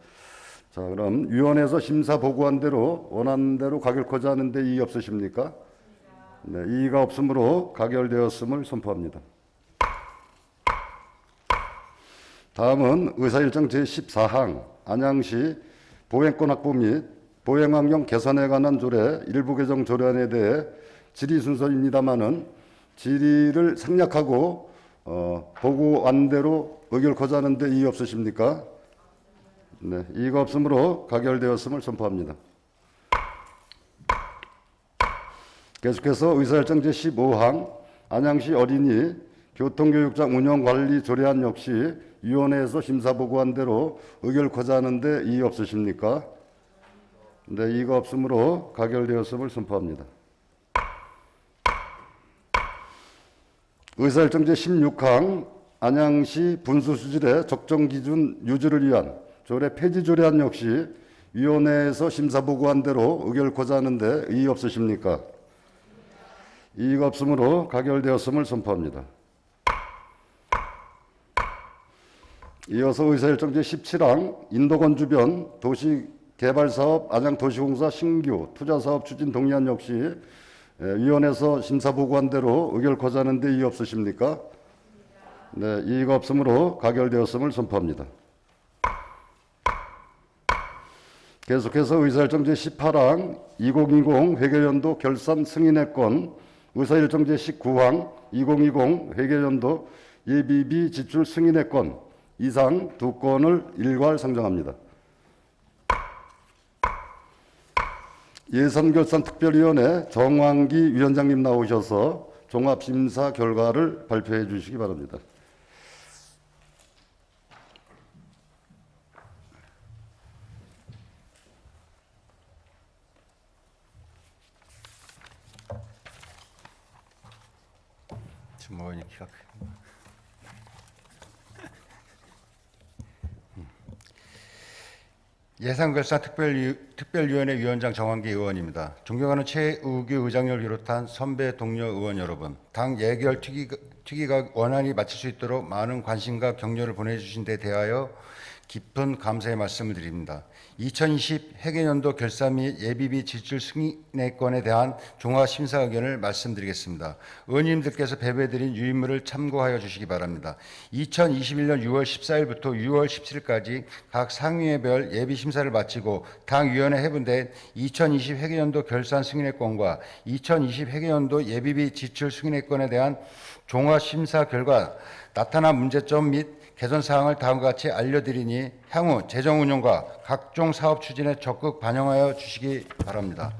자, 그럼 위원회에서 심사 보고한 대로 원하는 대로 가결코자 하는데 이의 없으십니까? 네, 이의가 없으므로 가결되었음을 선포합니다. 다음은 의사일정 제14항 안양시 보행권 확보 및 보행환경 개선에 관한 조례 일부 개정 조례안에 대해 질의 순서입니다마는 질의를 생략하고 보고안대로 의결코자 하는데 이의 없으십니까? 네, 이의가 없으므로 가결되었음을 선포합니다. 계속해서 의사일정 제15항 안양시 어린이 교통교육장 운영관리 조례안 역시 위원회에서 심사보고한 대로 의결코자 하는데 이의 없으십니까? 네, 이의가 없으므로 가결되었음을 선포합니다. 의사일정 제16항 안양시 분수수질의 적정 기준 유지를 위한 조례 폐지 조례안 역시 위원회에서 심사보고한 대로 의결코자 하는데 이의 없으십니까? 이의가 없으므로 가결되었음을 선포합니다. 이어서 의사일정 제17항 인덕원 주변 도시개발사업 안양도시공사 신규 투자사업 추진 동의안 역시 위원회에서 심사보고한 대로 의결코자 하는데 이의 없으십니까? 네, 이의가 없으므로 가결되었음을 선포합니다. 계속해서 의사일정 제18항 2020 회계연도 결산 승인의권 의사일정 제19항 2020 회계연도 예비비 지출 승인의권 이상 두 건을 일괄 상정합니다. 예산결산특별위원회 정황기 위원장님 나오셔서 종합심사 결과를 발표해 주시기 바랍니다. 주모원이 키가 크구나. 예산결산특별위원회 위원장 정환기 의원입니다. 존경하는 최우규 의장님을 비롯한 선배 동료 의원 여러분, 당 예결 특위가 원안이 마칠 수 있도록 많은 관심과 격려를 보내주신 데 대하여 깊은 감사의 말씀을 드립니다. 2020 회계연도 결산 및 예비비 지출 승인의권에 대한 종합심사 의견을 말씀드리겠습니다. 의원님들께서 배부해드린 유인물을 참고하여 주시기 바랍니다. 2021년 6월 14일부터 6월 17일까지 각 상위회별 예비심사를 마치고 당위원회 해분된 2020 회계연도 결산 승인의권과 2020 회계연도 예비비 지출 승인의권에 대한 종합심사 결과 나타난 문제점 및 개선 사항을 다음과 같이 알려드리니 향후 재정 운영과 각종 사업 추진에 적극 반영하여 주시기 바랍니다.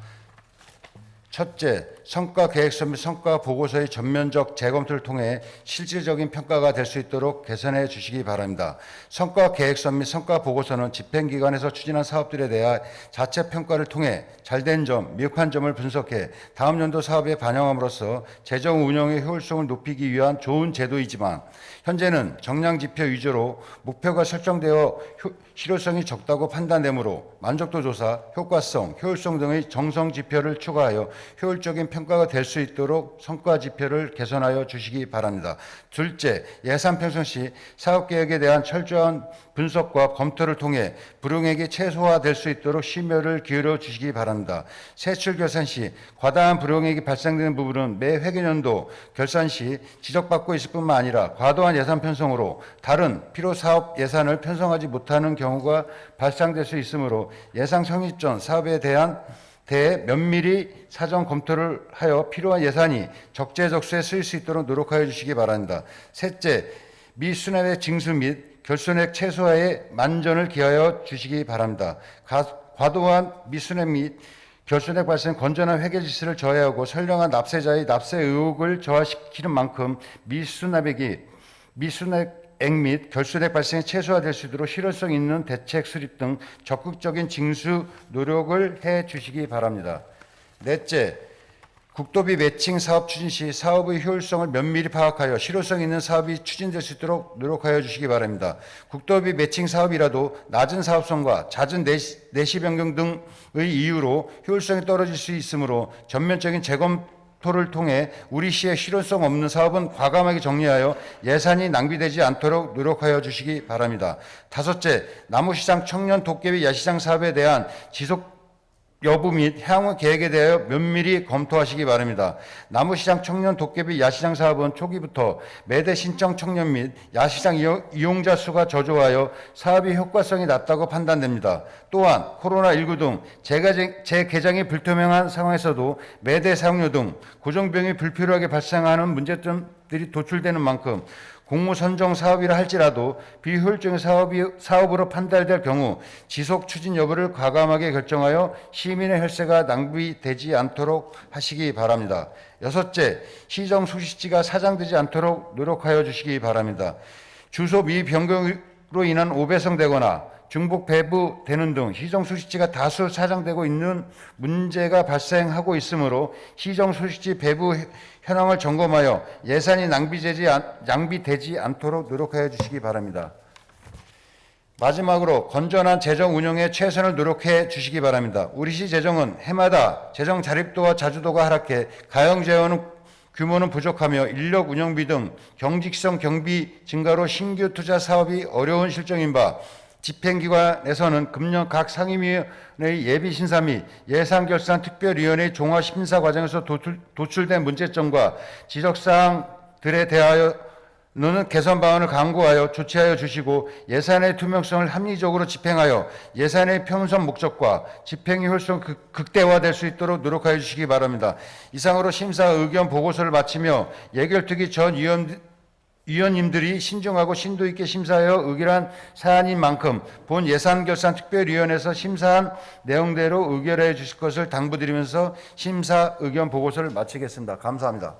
첫째, 성과 계획서 및 성과 보고서의 전면적 재검토를 통해 실질적인 평가가 될 수 있도록 개선해 주시기 바랍니다. 성과 계획서 및 성과 보고서는 집행기관에서 추진한 사업들에 대한 자체 평가를 통해 잘된 점, 미흡한 점을 분석해 다음 연도 사업에 반영함으로써 재정 운영의 효율성을 높이기 위한 좋은 제도이지만 현재는 정량 지표 위주로 목표가 설정되어 실효성이 적다고 판단되므로 만족도 조사, 효과성, 효율성 등의 정성 지표를 추가하여 효율적인 평가 평가가 될 수 있도록 성과 지표를 개선하여 주시기 바랍니다. 둘째, 예산 편성 시 사업계획에 대한 철저한 분석과 검토를 통해 불용액이 최소화될 수 있도록 심혈을 기울여 주시기 바랍니다. 세출 결산 시 과다한 불용액이 발생되는 부분은 매 회계연도 결산 시 지적받고 있을 뿐만 아니라 과도한 예산 편성으로 다른 필요 사업 예산을 편성하지 못하는 경우가 발생될 수 있으므로 예상 성립 전 사업에 대해 면밀히 사전 검토를 하여 필요한 예산이 적재적소에 쓰일 수 있도록 노력하여 주시기 바랍니다. 셋째, 미수납의 징수 및 결손액 최소화에 만전을 기하여 주시기 바랍니다. 과도한 미수납 및 결손액 발생 건전한 회계 지수를 저해하고 선량한 납세자의 납세 의혹을 저하시키는 만큼 미수납액 및 결손액 발생이 최소화될 수 있도록 실효성 있는 대책 수립 등 적극적인 징수 노력을 해 주시기 바랍니다. 넷째, 국도비 매칭 사업 추진 시 사업의 효율성을 면밀히 파악하여 실효성 있는 사업이 추진될 수 있도록 노력하여 주시기 바랍니다. 국도비 매칭 사업이라도 낮은 사업성과 잦은 내시 변경 등의 이유로 효율성이 떨어질 수 있으므로 전면적인 재검토를 통해 우리 시의 실효성 없는 사업은 과감하게 정리하여 예산이 낭비되지 않도록 노력하여 주시기 바랍니다. 다섯째, 나무시장 청년 도깨비 야시장 사업에 대한 지속 여부 및 향후 계획에 대하여 면밀히 검토하시기 바랍니다. 나무시장 청년 도깨비 야시장 사업은 초기부터 매대 신청 청년 및 야시장 이용자 수가 저조하여 사업의 효과성이 낮다고 판단됩니다. 또한 코로나19 등 재개장이 불투명한 상황에서도 매대 사용료 등 고정비용이 불필요하게 발생하는 문제점들이 도출되는 만큼 공모 선정 사업이라 할지라도 비효율적인 사업으로 판단될 경우 지속 추진 여부를 과감하게 결정하여 시민의 혈세가 낭비되지 않도록 하시기 바랍니다. 여섯째, 시정 수식지가 사장되지 않도록 노력하여 주시기 바랍니다. 주소 미 변경으로 인한 오배성되거나 중복 배부되는 등 시정 수식지가 다수 사장되고 있는 문제가 발생하고 있으므로 시정 수식지 배부 현황을 점검하여 예산이 낭비되지 않도록 노력하여 주시기 바랍니다. 마지막으로 건전한 재정 운영에 최선을 노력해 주시기 바랍니다. 우리 시 재정은 해마다 재정 자립도와 자주도가 하락해 가용 재원은 규모는 부족하며 인력 운영비 등 경직성 경비 증가로 신규 투자 사업이 어려운 실정인 바 집행기관에서는 금년 각 상임위원회의 예비심사 및 예산결산특별위원회의 종합심사 과정에서 도출된 문제점과 지적사항들에 대하여는 개선 방안을 강구하여 조치하여 주시고 예산의 투명성을 합리적으로 집행하여 예산의 편선 목적과 집행의 효율성 극대화될 수 있도록 노력하여 주시기 바랍니다. 이상으로 심사 의견 보고서를 마치며 예결특위 전 위원님들이 신중하고 심도 있게 심사하여 의결한 사안인 만큼 본 예산결산특별위원회에서 심사한 내용대로 의결해 주실 것을 당부드리면서 심사 의견 보고서를 마치겠습니다. 감사합니다.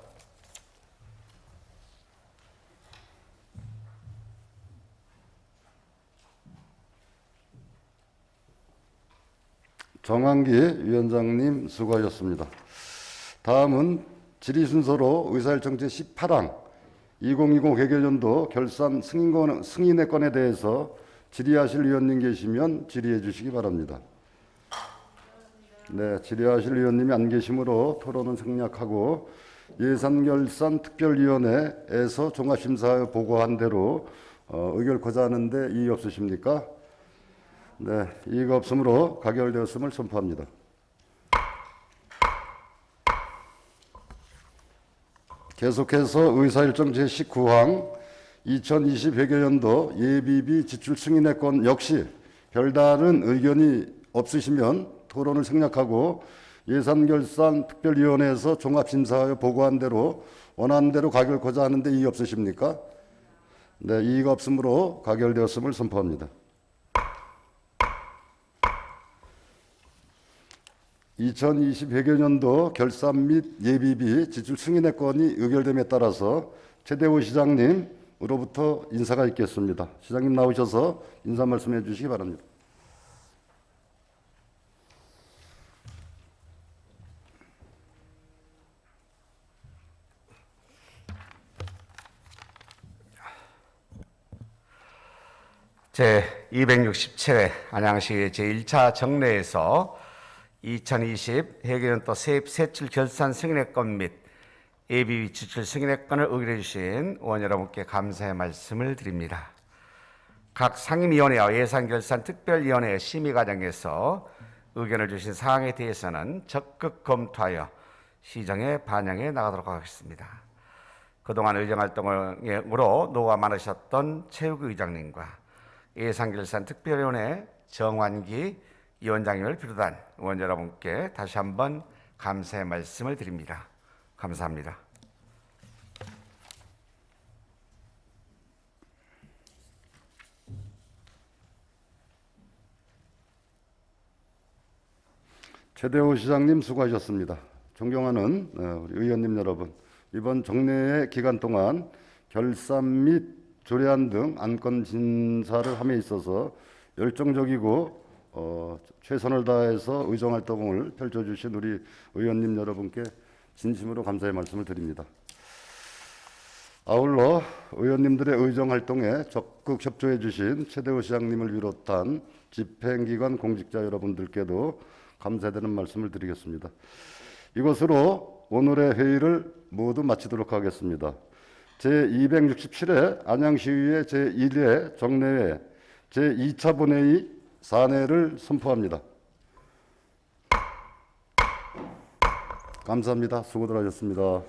정한기 위원장님 수고하셨습니다. 다음은 질의 순서로 의사일정 제18항 2020 회계연도 결산 승인의 건에 대해서 질의하실 위원님 계시면 질의해 주시기 바랍니다. 네, 질의하실 위원님이 안 계시므로 토론은 생략하고 예산결산특별위원회에서 종합심사에 보고한 대로 의결코자 하는데 이의 없으십니까? 네, 이의가 없으므로 가결되었음을 선포합니다. 계속해서 의사일정 제19항 2020 회계연도 예비비 지출 승인의 건 역시 별다른 의견이 없으시면 토론을 생략하고 예산결산특별위원회에서 종합심사하여 보고한 대로 원하는 대로 가결코자 하는데 이의 없으십니까? 네, 이의가 없으므로 가결되었음을 선포합니다. 2020 회계연도 결산 및 예비비 지출 승인의 건이 의결됨에 따라서 최대호 시장님으로부터 인사가 있겠습니다. 시장님 나오셔서 인사 말씀해 주시기 바랍니다. 제267회 안양시 제1차 정례에서 2020 회계연도 세입 세출 결산 승인회권 및 예비비 지출 승인회권을 의결해 주신 의원 여러분께 감사의 말씀을 드립니다. 각 상임위원회와 예산결산특별위원회 심의 과정에서 의견을 주신 사항에 대해서는 적극 검토하여 시정에 반영해 나가도록 하겠습니다. 그동안 의정활동으로 노고가 많으셨던 최우규 의장님과 예산결산특별위원회 정환기 위원장님을 비롯한 의원 여러분께 다시 한번 감사의 말씀을 드립니다. 감사합니다. 최대호 시장님 수고하셨습니다. 존경하는 우리 의원님 여러분, 이번 정례의 기간 동안 결산 및 조례안 등 안건 진사를 함에 있어서 열정적이고 최선을 다해서 의정활동을 펼쳐주신 우리 의원님 여러분께 진심으로 감사의 말씀을 드립니다. 아울러 의원님들의 의정활동에 적극 협조해 주신 최대호 시장님을 비롯한 집행기관 공직자 여러분들께도 감사드리는 말씀을 드리겠습니다. 이것으로 오늘의 회의를 모두 마치도록 하겠습니다. 제267회 안양시의회 제1회 정례회 제2차 본회의 산회를 선포합니다. 감사합니다. 수고들 하셨습니다.